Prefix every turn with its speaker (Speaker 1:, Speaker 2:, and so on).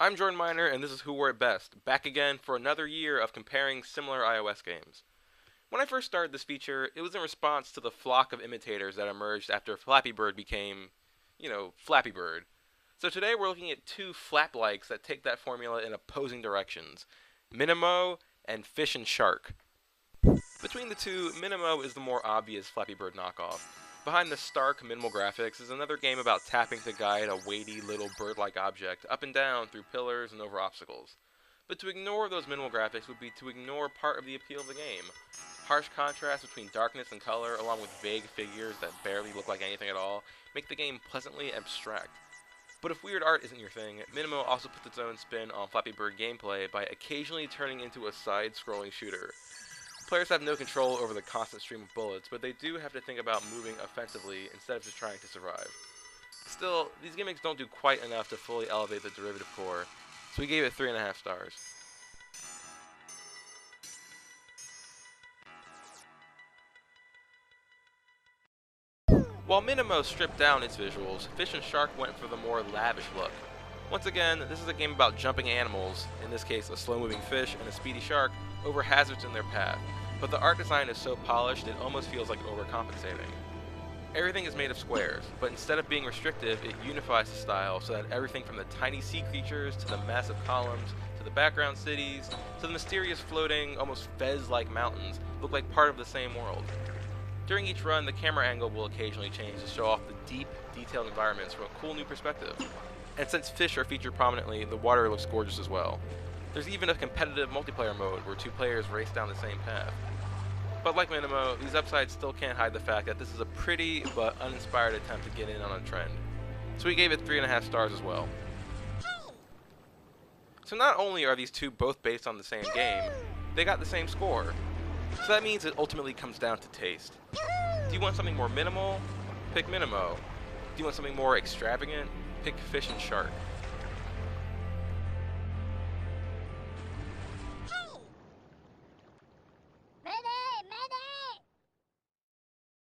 Speaker 1: I'm Jordan Miner, and this is Who Wore It Best, back again for another year of comparing similar iOS games. When I first started this feature, it was in response to the flock of imitators that emerged after Flappy Bird became, Flappy Bird. So today we're looking at two flap-likes that take that formula in opposing directions, Minimo and Fish and Shark. Between the two, Minimo is the more obvious Flappy Bird knockoff. Behind the stark, minimal graphics is another game about tapping to guide a weighty little bird-like object up and down through pillars and over obstacles. But to ignore those minimal graphics would be to ignore part of the appeal of the game. Harsh contrast between darkness and color, along with vague figures that barely look like anything at all, make the game pleasantly abstract. But if weird art isn't your thing, Minimo also puts its own spin on Flappy Bird gameplay by occasionally turning into a side-scrolling shooter. Players have no control over the constant stream of bullets, but they do have to think about moving offensively instead of just trying to survive. Still, these gimmicks don't do quite enough to fully elevate the derivative core, so we gave it 3.5 stars. While Minimo stripped down its visuals, Fish and Shark went for the more lavish look. Once again, this is a game about jumping animals, in this case a slow-moving fish and a speedy shark, over hazards in their path, but the art design is so polished it almost feels like overcompensating. Everything is made of squares, but instead of being restrictive, it unifies the style so that everything from the tiny sea creatures to the massive columns, to the background cities, to the mysterious floating, almost fez-like mountains look like part of the same world. During each run, the camera angle will occasionally change to show off the deep, detailed environments from a cool new perspective. And since fish are featured prominently, the water looks gorgeous as well. There's even a competitive multiplayer mode where two players race down the same path. But like Minimo, these upsides still can't hide the fact that this is a pretty but uninspired attempt to get in on a trend. So we gave it 3.5 stars as well. So not only are these two both based on the same game, they got the same score. So that means it ultimately comes down to taste. Do you want something more minimal? Pick Minimo. Do you want something more extravagant? Pick Fish and Shark.